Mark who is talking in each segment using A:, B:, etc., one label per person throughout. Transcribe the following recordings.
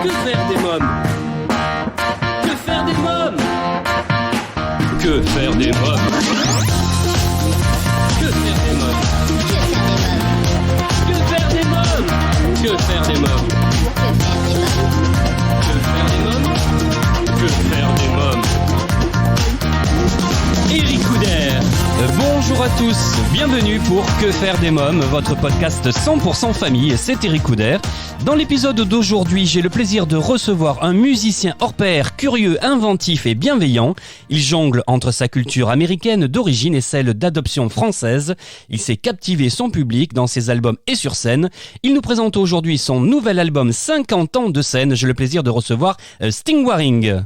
A: Que faire des mômes? Que faire des mômes? Que faire des mômes? Que faire des mômes? Que faire des mômes? Que faire des mômes? Que faire des mômes? Que faire des mômes? Éric Couder. Bonjour à tous, bienvenue pour Que faire des mômes, votre podcast 100% famille, c'est Éric Couder. Dans l'épisode d'aujourd'hui, j'ai le plaisir de recevoir un musicien hors pair, curieux, inventif et bienveillant. Il jongle entre sa culture américaine d'origine et celle d'adoption française. Il sait captiver son public dans ses albums et sur scène. Il nous présente aujourd'hui son nouvel album 50 ans de scène. J'ai le plaisir de recevoir Sting Waring.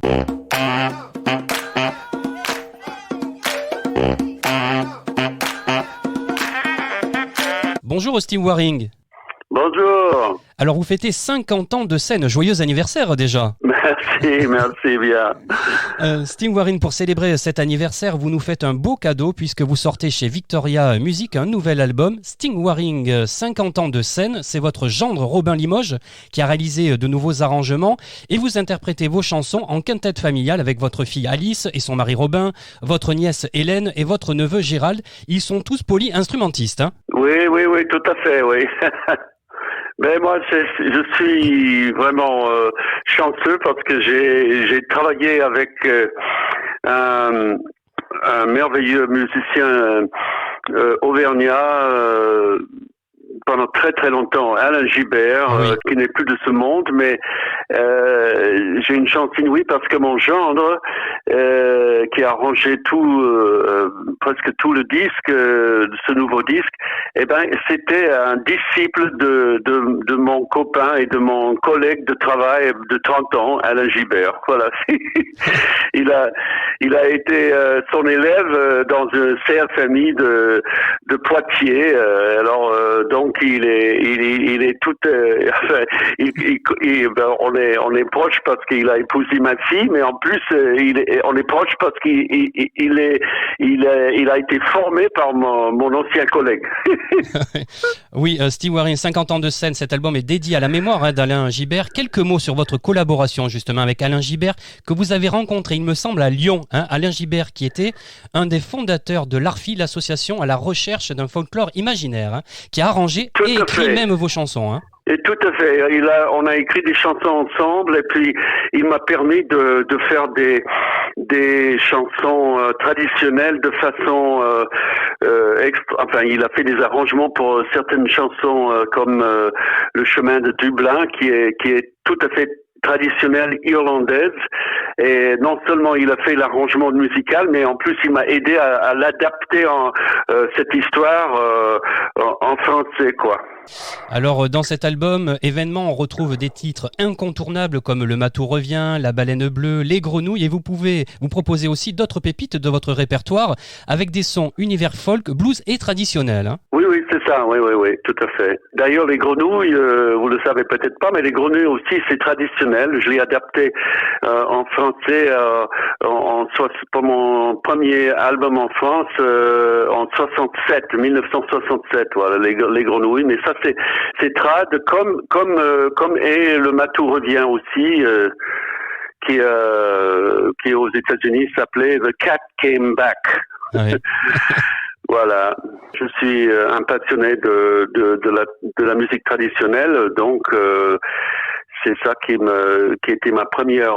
A: Bonjour Sting Waring.
B: Bonjour.
A: Alors vous fêtez 50 ans de scène, joyeux anniversaire déjà.
B: Merci bien.
A: Sting Waring, pour célébrer cet anniversaire, vous nous faites un beau cadeau puisque vous sortez chez Victoria Music un nouvel album, Sting Waring, 50 ans de scène. C'est votre gendre Robin Limoges qui a réalisé de nouveaux arrangements et vous interprétez vos chansons en quintette familiale avec votre fille Alice et son mari Robin, votre nièce Hélène et votre neveu Gérald. Ils sont tous polyinstrumentistes, hein?
B: Oui, tout à fait, oui. Mais moi, je suis vraiment chanceux parce que j'ai travaillé avec un merveilleux musicien auvergnat pendant très très longtemps, Alain Gibert,
A: oui.
B: Qui n'est plus de ce monde, mais j'ai une chance inouïe parce que mon gendre, qui a arrangé presque tout le disque, ce nouveau disque, c'était un disciple de mon copain et de mon collègue de travail de 30 ans, Alain Gibert. Voilà. Il a été son élève dans une CFMI de Poitiers. Donc il est tout. On est proche parce qu'il a épousé ma fille, mais en plus on est proche parce qu'il a été formé par mon ancien collègue.
A: Oui, Sting Waring, 50 ans de scène, cet album est dédié à la mémoire d'Alain Gibert. Quelques mots sur votre collaboration justement avec Alain Gibert que vous avez rencontré, il me semble, à Lyon. Alain Gibert qui était un des fondateurs de l'ARFI, l'association à la recherche d'un folklore imaginaire, qui a arrangé et écrit même vos chansons.
B: Et tout à fait. On a écrit des chansons ensemble et puis il m'a permis de faire des chansons traditionnelles de façon il a fait des arrangements pour certaines chansons comme Le chemin de Dublin qui est tout à fait traditionnelle irlandaise, et non seulement il a fait l'arrangement musical, mais en plus il m'a aidé à l'adapter cette histoire en français, quoi.
A: Alors dans cet album événement, on retrouve des titres incontournables comme Le Matou revient, La baleine bleue, Les grenouilles, et vous pouvez vous proposer aussi d'autres pépites de votre répertoire avec des sons univers folk, blues et traditionnels.
B: Oui, c'est ça, oui, tout à fait. D'ailleurs, Les grenouilles, vous le savez peut-être pas, mais Les grenouilles aussi, c'est traditionnel. Je l'ai adapté en français pour mon premier album en France en 1967, voilà, les grenouilles. Mais ça, c'est trad, comme est Le Matou revient aussi, qui aux États-Unis s'appelait The Cat Came Back.
A: Oui.
B: Voilà, je suis un passionné de la musique traditionnelle, donc c'est ça qui était ma première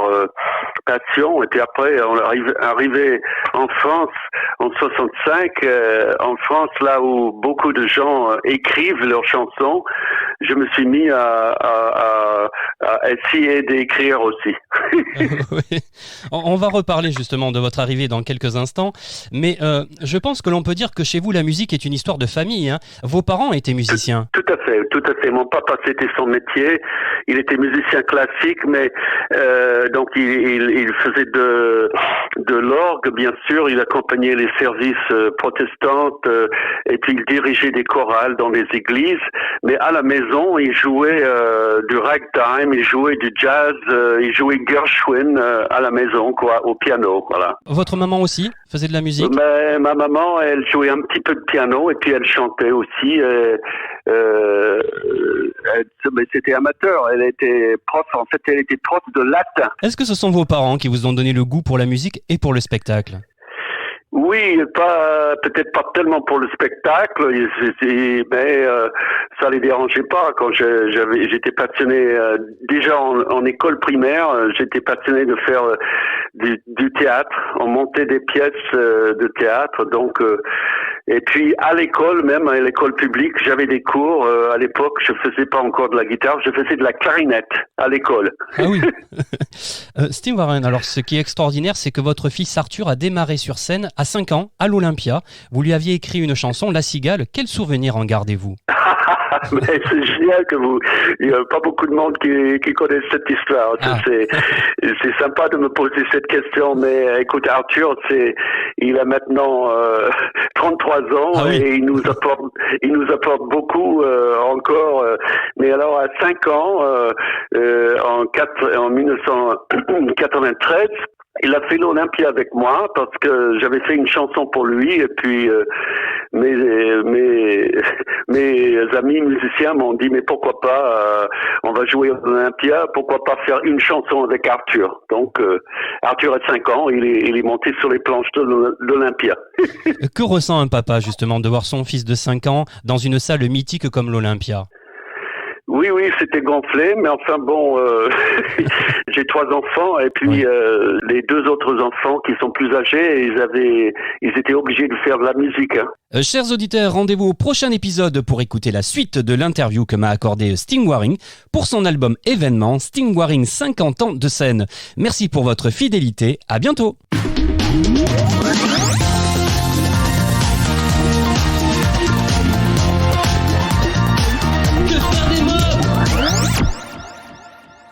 B: passion. Et puis après, on est arrivé en France en 65, en France, là où beaucoup de gens écrivent leurs chansons. Je me suis mis à essayer d'écrire aussi.
A: Oui. On va reparler justement de votre arrivée dans quelques instants, mais je pense que l'on peut dire que chez vous la musique est une histoire de famille. Vos parents étaient musiciens.
B: Tout à fait. Mon papa, c'était son métier. Il était musicien classique, mais donc il faisait de l'orgue, bien sûr. Il accompagnait les services protestantes et puis il dirigeait des chorales dans les églises. Mais à la maison, il jouait du ragtime, il jouait du jazz, il jouait Gershwin à la maison, quoi, au piano, voilà.
A: Votre maman aussi faisait de la musique?
B: Mais ma maman, elle jouait un petit peu de piano et puis elle chantait aussi. mais c'était amateur. Elle était prof. En fait, elle était prof de latin.
A: Est-ce que ce sont vos parents qui vous ont donné le goût pour la musique et pour le spectacle ?
B: Oui, peut-être pas tellement pour le spectacle, mais ça les dérangeait pas. Quand j'étais passionné déjà en école primaire, j'étais passionné de faire du théâtre. On montait des pièces de théâtre, donc et puis à l'école, même à l'école publique, j'avais des cours. À l'époque, je faisais pas encore de la guitare, je faisais de la clarinette à l'école.
A: Ah oui. Steve Warren, alors ce qui est extraordinaire, c'est que votre fils Arthur a démarré sur scène à 5 ans à l'Olympia. Vous lui aviez écrit une chanson, La Cigale. Quel souvenir en gardez-vous ?
B: Mais c'est génial il n'y a pas beaucoup de monde qui connaît cette histoire.
A: Ah.
B: C'est sympa de me poser cette question, mais écoute, Arthur, il a maintenant 33 ans.
A: Ah oui.
B: Et il nous apporte beaucoup encore. Mais alors à 5 ans, en 1993. Il a fait l'Olympia avec moi parce que j'avais fait une chanson pour lui et puis mes amis musiciens m'ont dit mais pourquoi pas on va jouer à l'Olympia, pourquoi pas faire une chanson avec Arthur. Donc Arthur a 5 ans, il est monté sur les planches de l'Olympia.
A: Que ressent un papa justement de voir son fils de 5 ans dans une salle mythique comme l'Olympia ?
B: Oui, c'était gonflé, mais enfin bon, j'ai 3 enfants et puis
A: oui.
B: Les 2 autres enfants qui sont plus âgés, ils étaient obligés de faire de la musique. Hein.
A: Chers auditeurs, rendez-vous au prochain épisode pour écouter la suite de l'interview que m'a accordé Sting Waring pour son album Événement, Sting Waring 50 ans de scène. Merci pour votre fidélité, à bientôt.